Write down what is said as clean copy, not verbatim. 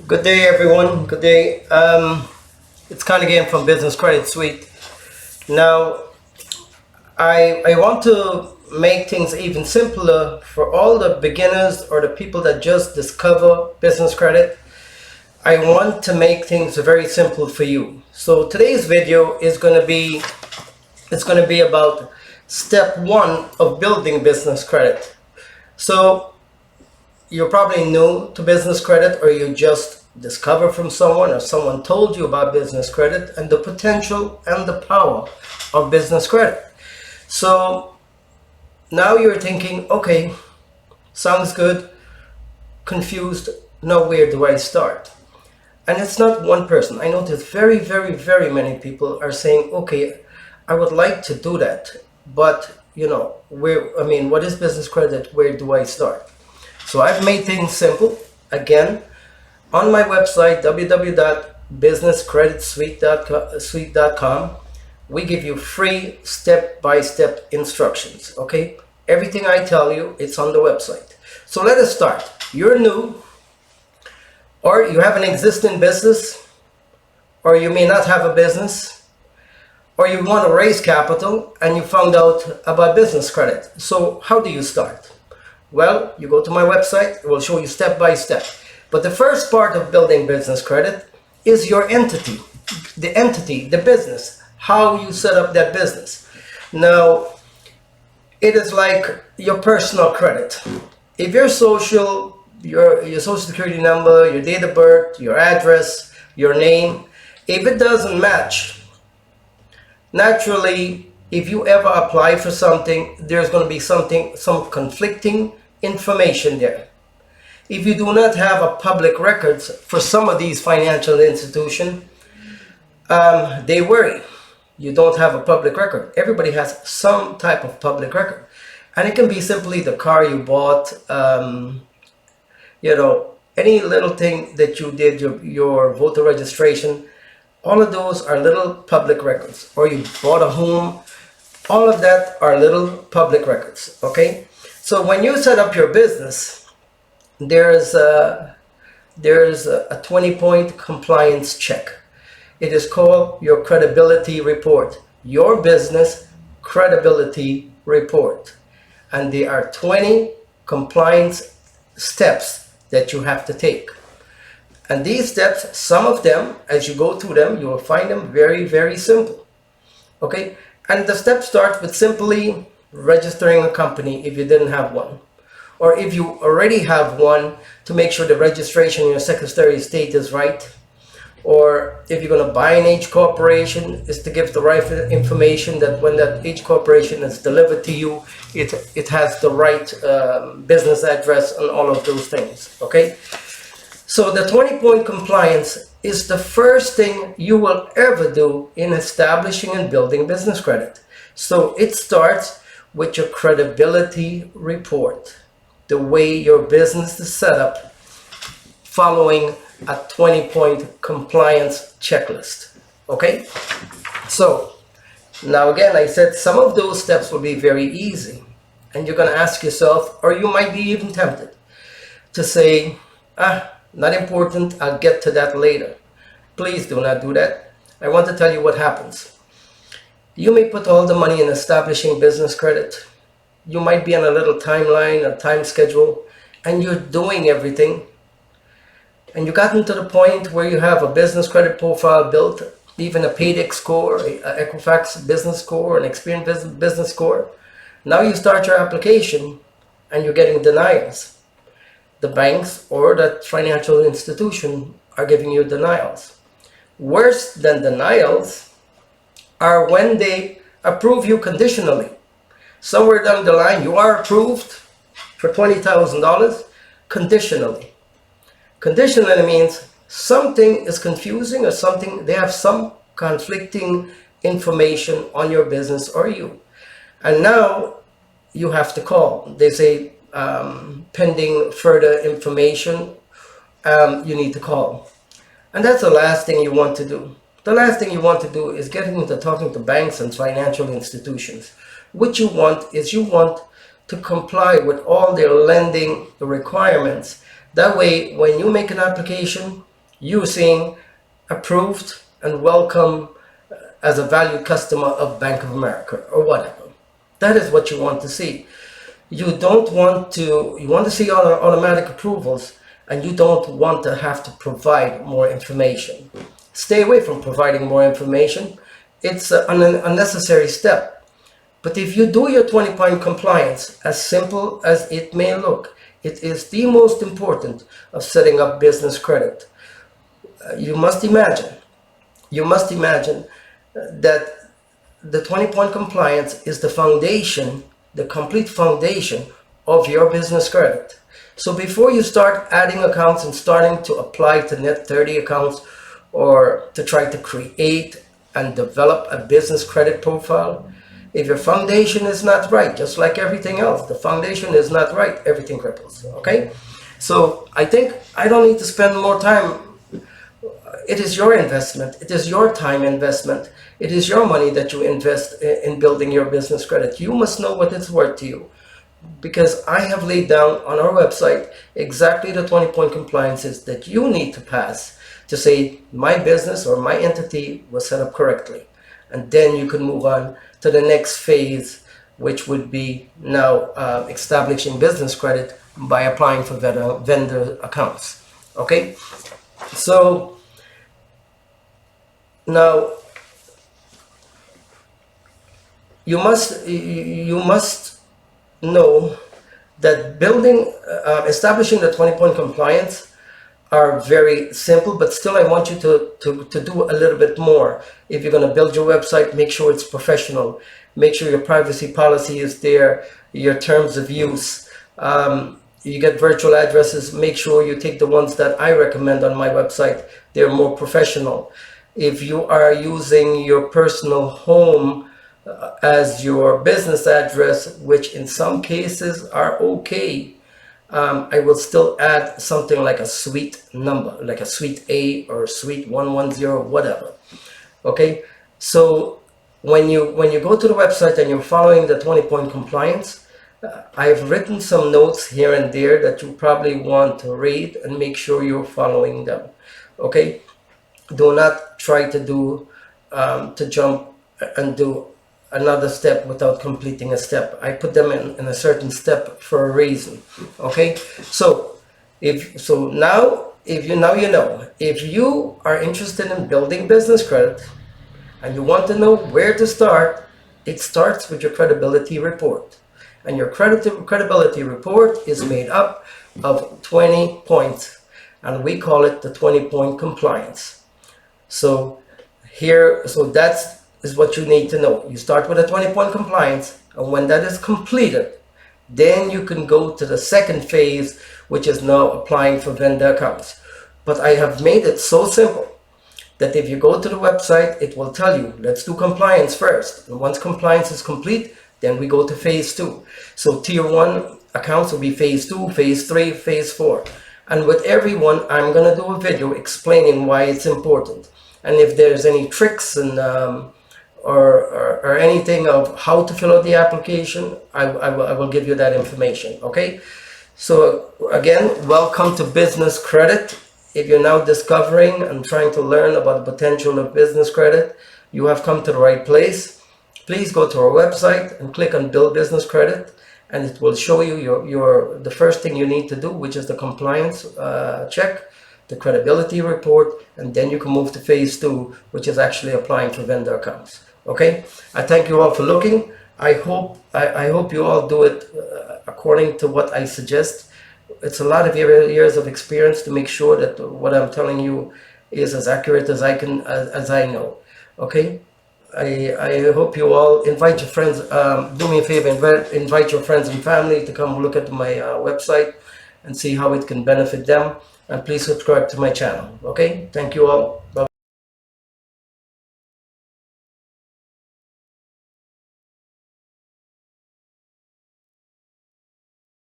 Good day, everyone. Good day. It's Con again from Business Credit Suite. Now, I want to make things even simpler for all the beginners or the people that just discover business credit. I want to make things very simple for you. So today's video is going to be about step one of building business credit. So you're probably new to business credit, or you just discover from someone, or someone told you about business credit and the potential and the power of business credit. So now you're thinking, okay, sounds good, confused, now where do I start? And it's not one person. I notice very many people are saying, okay, I would like to do that, but what is business credit? Where do I start? So I've made things simple. Again, on my website, www.businesscreditsuite.com, we give you free step-by-step instructions, okay? Everything I tell you, it's on the website. So let us start. You're new, or you have an existing business, or you may not have a business, or you want to raise capital and you found out about business credit. So how do you start? Well, you go to my website, it will show you step by step. But the first part of building business credit is your entity, the business, how you set up that business. Now, it is like your personal credit. If your social security number, your date of birth, your address, your name, if it doesn't match, naturally, if you ever apply for something, there's going to be some conflicting information there. If you do not have a public records for some of these financial institutions, they worry. You don't have a public record. Everybody has some type of public record. And it can be simply the car you bought, any little thing that you did, your voter registration, all of those are little public records. Or you bought a home. All of that are little public records, okay? So when you set up your business, there's a 20-point compliance check. It is called your credibility report, your business credibility report. And there are 20 compliance steps that you have to take. And these steps, some of them, as you go through them, you will find them very simple, okay? And the steps start with simply registering a company if you didn't have one. Or if you already have one, to make sure the registration in your Secretary of State is right. Or if you're going to buy an H corporation, is to give the right information that when that H corporation is delivered to you, it has the right business address and all of those things, okay? So the 20-point compliance is the first thing you will ever do in establishing and building business credit. So it starts with your credibility report, the way your business is set up, following a 20-point compliance checklist, okay? So now again, I said some of those steps will be very easy, and you're going to ask yourself, or you might be even tempted to say, not important, I'll get to that later. Please do not do that. I want to tell you what happens. You may put all the money in establishing business credit. You might be on a little timeline, a time schedule, and you're doing everything. And you gotten to the point where you have a business credit profile built, even a Paydex score, an Equifax business score, an Experian business score. Now you start your application and you're getting denials. The banks or the financial institution are giving you denials. Worse than denials are when they approve you conditionally. Somewhere down the line, you are approved for $20,000 conditionally. Conditionally means something is confusing, or they have some conflicting information on your business or you. And now you have to call. They say, pending further information, you need to call. And that's the last thing you want to do. The last thing you want to do is get into talking to banks and financial institutions. What you want is to comply with all their lending requirements. That way, when you make an application, using approved and welcome as a valued customer of Bank of America or whatever. That is what you want to see. You want to see automatic approvals, and you don't want to have to provide more information. Stay away from providing more information. It's an unnecessary step. But if you do your 20-point compliance, as simple as it may look, it is the most important of setting up business credit. You must imagine that the 20-point compliance is the foundation, the complete foundation of your business credit. So before you start adding accounts and starting to apply to net 30 accounts or to try to create and develop a business credit profile, if your foundation is not right, just like everything else, the foundation is not right, everything cripples, okay? So I think I don't need to spend more time. It is your investment. It is your time investment. It is your money that you invest in building your business credit. You must know what it's worth to you, because I have laid down on our website exactly the 20-point compliances that you need to pass to say my business or my entity was set up correctly. And then you can move on to the next phase, which would be now establishing business credit by applying for vendor accounts. Okay, so now you must know that establishing the 20-point compliance are very simple, but still I want you to do a little bit more. If you're going to build your website, make sure it's professional. Make sure your privacy policy is there, your terms of use. You get virtual addresses, make sure you take the ones that I recommend on my website. They're more professional. If you are using your personal home as your business address, which in some cases are okay, I will still add something like a suite number, like a suite A or suite 110, whatever. Okay, so when you go to the website and you're following the 20-point compliance, I've written some notes here and there that you probably want to read and make sure you're following them. Okay, do not try to jump and do another step without completing a step. I put them in a certain step for a reason. Okay, so now you know, if you are interested in building business credit and you want to know where to start, it starts with your credibility report. And your credibility report is made up of 20 points, and we call it the 20-point compliance. So that's is what you need to know. You start with a 20-point compliance, and when that is completed, then you can go to the second phase, which is now applying for vendor accounts. But I have made it so simple that if you go to the website, it will tell you, let's do compliance first. And once compliance is complete, then we go to phase 2. So tier 1 accounts will be phase 2, phase 3, phase 4. And with everyone, I'm going to do a video explaining why it's important. And if there's any tricks and or anything of how to fill out the application, I will give you that information. Okay, so again, welcome to business credit. If you're now discovering and trying to learn about the potential of business credit, you have come to the right place. Please go to our website and click on build business credit, and it will show you the first thing you need to do, which is the compliance check, the credibility report, and then you can move to phase 2, which is actually applying for vendor accounts. Okay, I thank you all for looking. I hope you all do it according to what I suggest. It's a lot of years of experience to make sure that what I'm telling you is as accurate as I know. Okay, I hope you all invite your friends. Do me a favor, invite your friends and family to come look at my website and see how it can benefit them. And please subscribe to my channel. Okay, thank you all. Bye-bye.